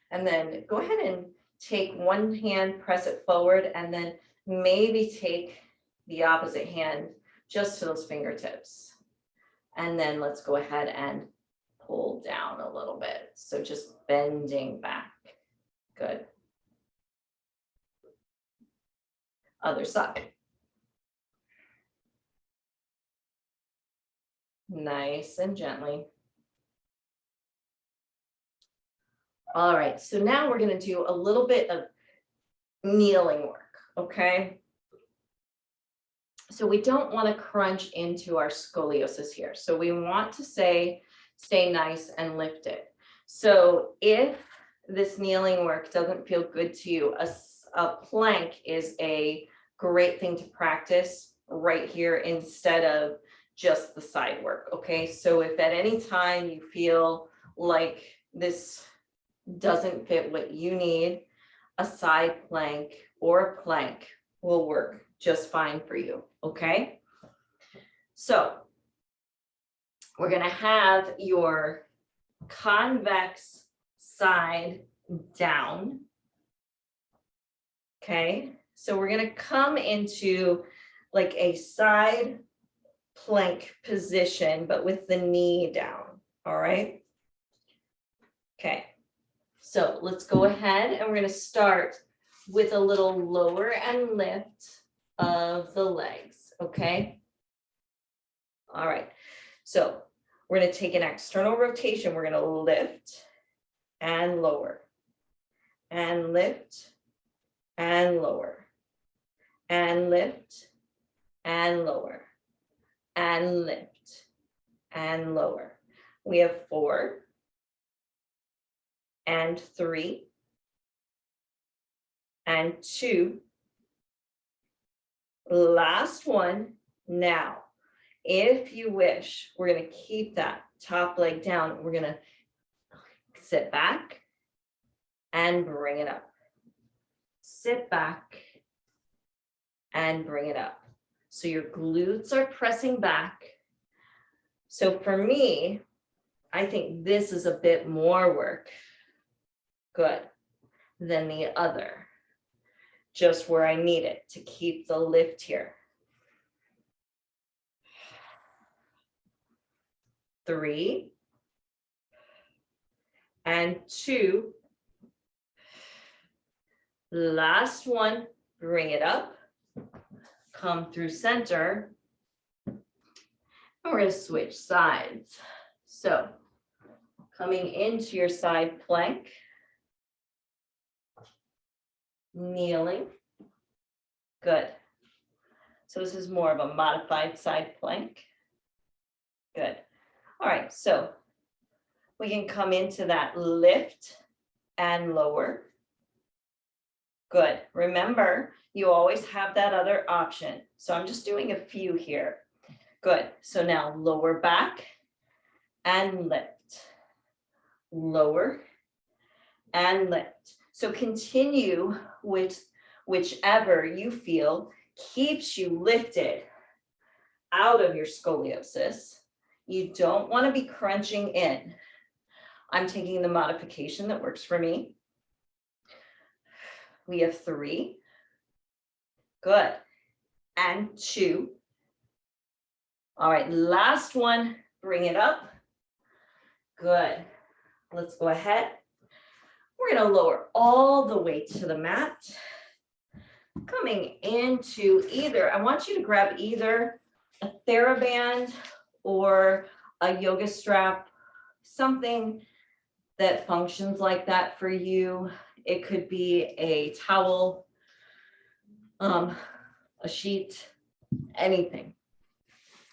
And then go ahead and take one hand, press it forward, and then maybe take the opposite hand just to those fingertips. And then let's go ahead and pull down a little bit. So just bending back. Good. Other side. Nice and gently. All right, so now we're going to do a little bit of kneeling work, okay? So we don't want to crunch into our scoliosis here. So we want to stay nice and lifted. So if this kneeling work doesn't feel good to you, a plank is a great thing to practice right here instead of just the side work, okay? So if at any time you feel like this doesn't fit what you need, a side plank or a plank will work just fine for you, okay? So we're gonna have your convex side down, okay? So we're gonna come into like a side plank position, but with the knee down, all right? Okay, so let's go ahead and we're gonna start with a little lower and lift of the legs, okay? All right, so we're gonna take an external rotation. We're gonna lift and lower, and lift and lower, and lift and lower, and lift and lower. We have 4 and 3 and 2. Last one. Now, if you wish, we're going to keep that top leg down. We're going to sit back and bring it up. Sit back and bring it up. So your glutes are pressing back. So for me, I think this is a bit more work, good, than the other, just where I need it to keep the lift here. 3 and 2. Last one, bring it up, come through center, and we're going to switch sides. So coming into your side plank, kneeling, good. So this is more of a modified side plank, good. All right, so we can come into that lift and lower, good. Remember, you always have that other option. So I'm just doing a few here, good. So now lower back and lift, lower and lift. So continue with whichever you feel keeps you lifted out of your scoliosis. You don't want to be crunching in. I'm taking the modification that works for me. We have 3, good, and 2. All right, last one, bring it up, good. Let's go ahead. We're going to lower all the way to the mat. Coming into either, I want you to grab either a TheraBand or a yoga strap, something that functions like that for you. It could be a towel, a sheet, anything.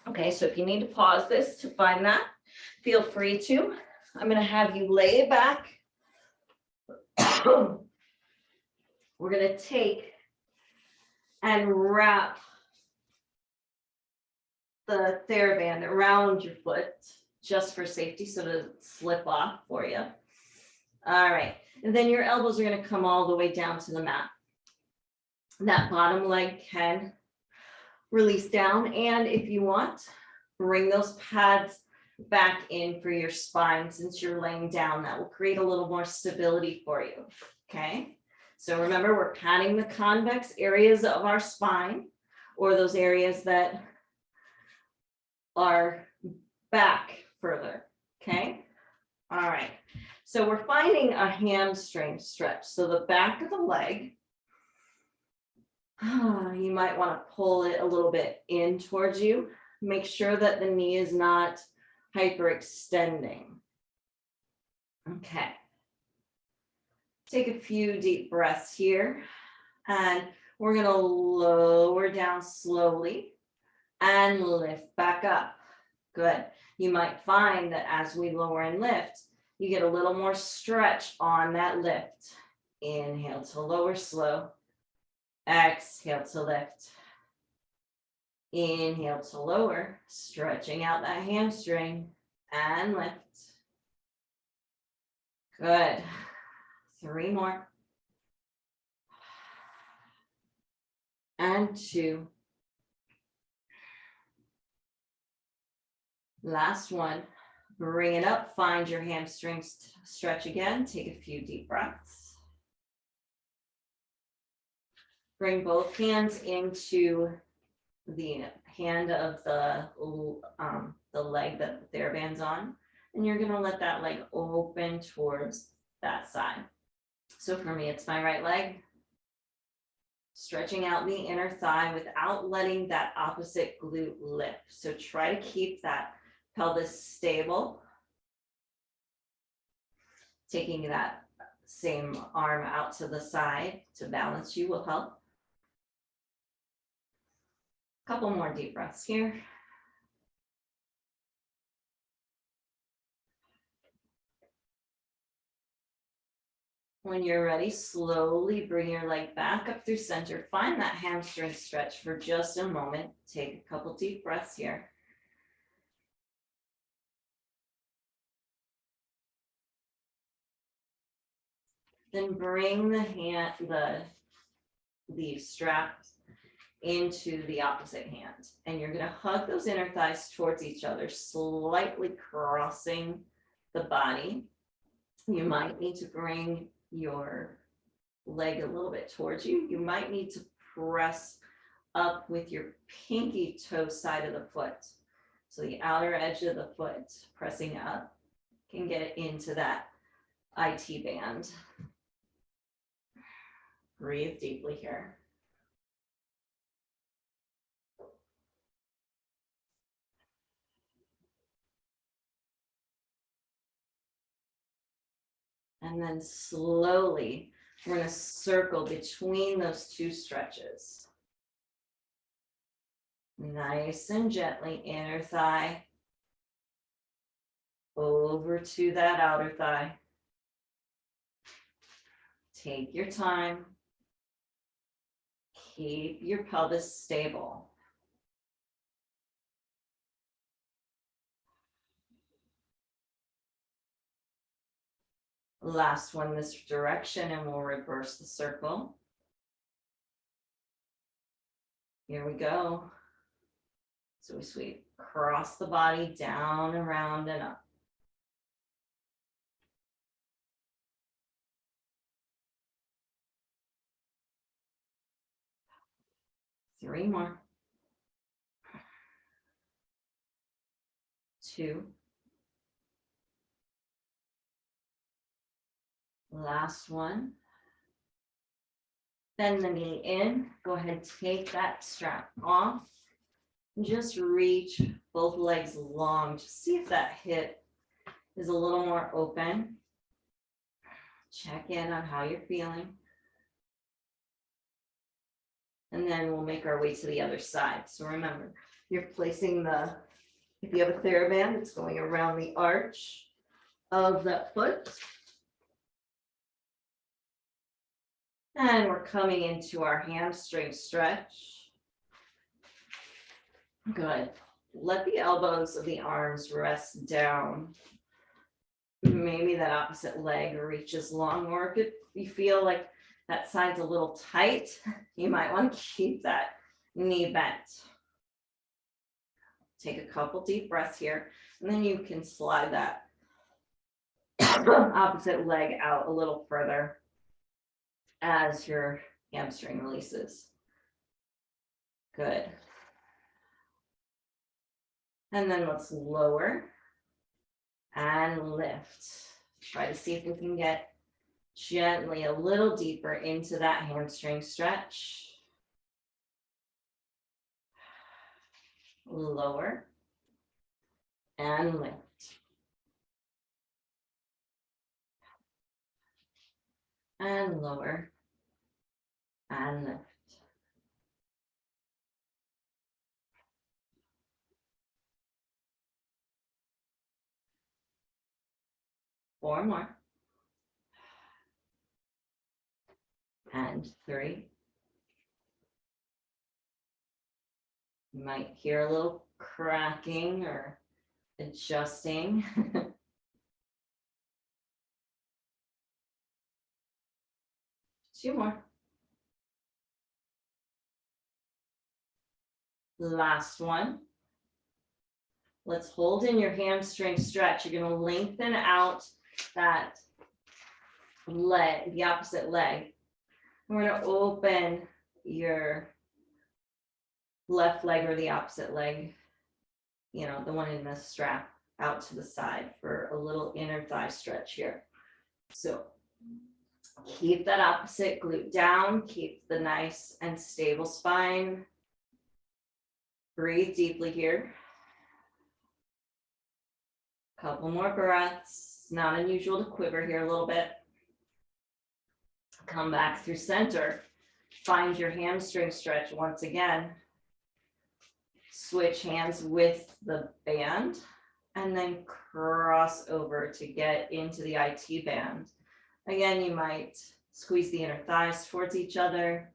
Okay, so if you need to pause this to find that, feel free to. I'm going to have you lay back. We're going to take and wrap the TheraBand around your foot just for safety so it doesn't slip off for you. All right, and then your elbows are going to come all the way down to the mat. That bottom leg can release down, and if you want, bring those pads back in for your spine since you're laying down. That will create a little more stability for you, okay? So remember, we're patting the convex areas of our spine, or those areas that are back further, okay? All right, so we're finding a hamstring stretch. So the back of the leg, you might want to pull it a little bit in towards you. Make sure that the knee is not hyperextending. Okay. Take a few deep breaths here, and we're going to lower down slowly and lift back up. Good. You might find that as we lower and lift, you get a little more stretch on that lift. Inhale to lower slow. Exhale to lift. Inhale to lower, stretching out that hamstring, and lift. Good. 3 more. And 2. Last one. Bring it up. Find your hamstrings stretch again. Take a few deep breaths. Bring both hands into the hand of the leg that the TheraBand's on, and you're gonna let that leg open towards that side. So for me, it's my right leg, stretching out the inner thigh without letting that opposite glute lift. So try to keep that pelvis stable. Taking that same arm out to the side to balance you will help. Couple more deep breaths here. When you're ready, slowly bring your leg back up through center. Find that hamstring stretch for just a moment. Take a couple deep breaths here. Then bring the strap into the opposite hand. And you're going to hug those inner thighs towards each other, slightly crossing the body. You might need to bring your leg a little bit towards you. You might need to press up with your pinky toe side of the foot. So the outer edge of the foot pressing up can get it into that IT band. Breathe deeply here. And then slowly, we're going to circle between those two stretches. Nice and gently, inner thigh over to that outer thigh. Take your time. Keep your pelvis stable. Last one this direction, and we'll reverse the circle. Here we go. So we sweep across the body, down, around, and up. Three more. 2. Last one. Bend the knee in. Go ahead, take that strap off. Just reach both legs long. Just see if that hip is a little more open. Check in on how you're feeling. And then we'll make our way to the other side. So remember, you're placing if you have a TheraBand, it's going around the arch of that foot. And we're coming into our hamstring stretch. Good. Let the elbows of the arms rest down. Maybe that opposite leg reaches long, or if you feel like that side's a little tight, you might want to keep that knee bent. Take a couple deep breaths here, and then you can slide that opposite leg out a little further as your hamstring releases. Good. And then let's lower and lift. Try to see if we can get gently a little deeper into that hamstring stretch. Lower and lift. And lower and lift. Four more. And 3. You might hear a little cracking or adjusting. 2 more. Last one. Let's hold in your hamstring stretch. You're going to lengthen out that leg, the opposite leg. We're going to open your left leg or the opposite leg, you know, the one in the strap, out to the side for a little inner thigh stretch here. So keep that opposite glute down, keep the nice and stable spine. Breathe deeply here. Couple more breaths. Not unusual to quiver here a little bit. Come back through center. Find your hamstring stretch once again. Switch hands with the band and then cross over to get into the IT band. Again, you might squeeze the inner thighs towards each other.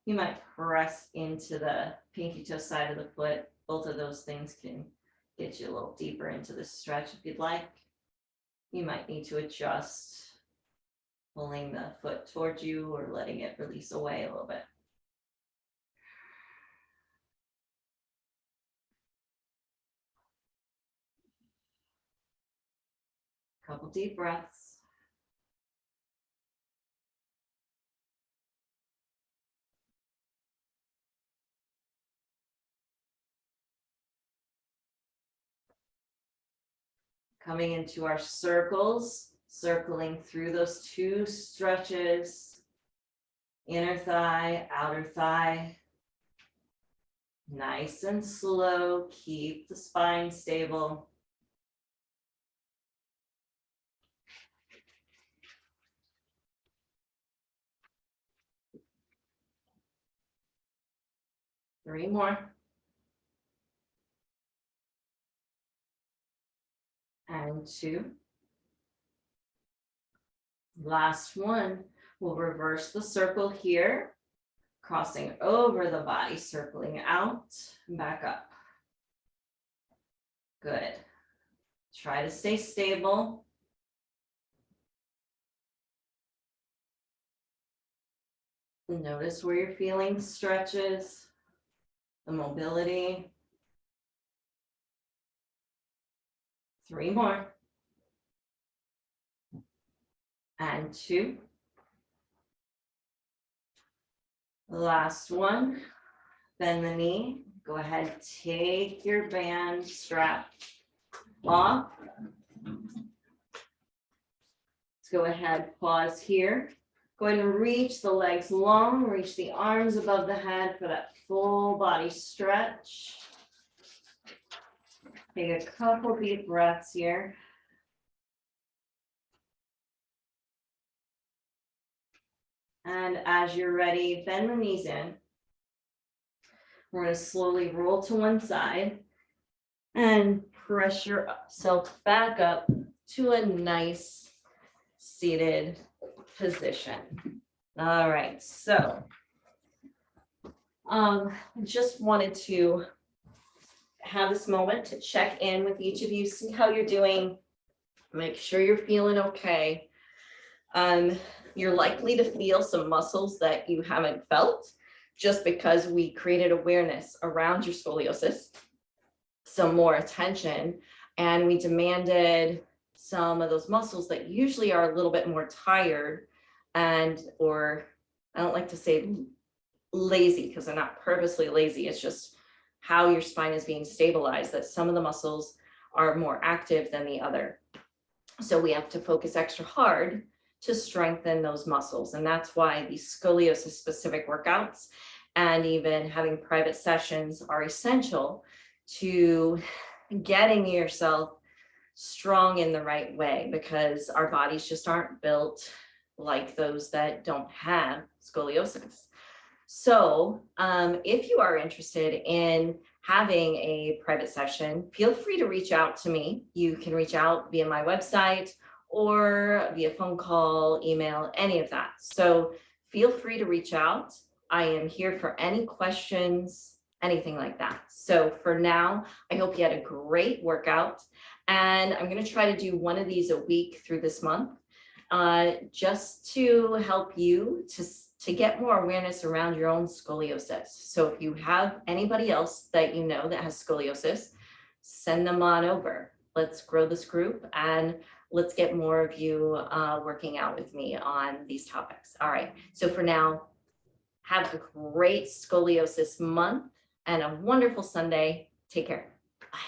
You might press into the pinky toe side of the foot. Both of those things can get you a little deeper into the stretch if you'd like. You might need to adjust, pulling the foot towards you or letting it release away a little bit. Couple deep breaths. Coming into our circles, circling through those two stretches, inner thigh, outer thigh. Nice and slow, keep the spine stable. Three more. And two. Last one. We'll reverse the circle here, crossing over the body, circling out, and back up. Good. Try to stay stable. Notice where you're feeling stretches, the mobility. Three more. And two. Last one. Bend the knee. Go ahead, take your band strap off. Let's go ahead, pause here. Go ahead and reach the legs long, reach the arms above the head for that full body stretch. Take a couple deep breaths here. And as you're ready, bend the knees in. We're going to slowly roll to one side and press yourself back up to a nice seated position. All right, so just wanted to have this moment to check in with each of you, see how you're doing, make sure you're feeling okay. You're likely to feel some muscles that you haven't felt just because we created awareness around your scoliosis, some more attention, and we demanded some of those muscles that usually are a little bit more tired or I don't like to say lazy because they're not purposely lazy. It's just how your spine is being stabilized, that some of the muscles are more active than the other. So we have to focus extra hard to strengthen those muscles. And that's why these scoliosis specific workouts and even having private sessions are essential to getting yourself strong in the right way, because our bodies just aren't built like those that don't have scoliosis. So if you are interested in having a private session, feel free to reach out to me. You can reach out via my website or via phone call, email, any of that. So feel free to reach out. I am here for any questions, anything like that. So for now, I hope you had a great workout, and I'm going to try to do one of these a week through this month, just to help you to get more awareness around your own scoliosis. So if you have anybody else that you know that has scoliosis, send them on over. Let's grow this group and let's get more of you working out with me on these topics. All right. So for now, Have a great scoliosis month and a wonderful Sunday. Take care. Bye.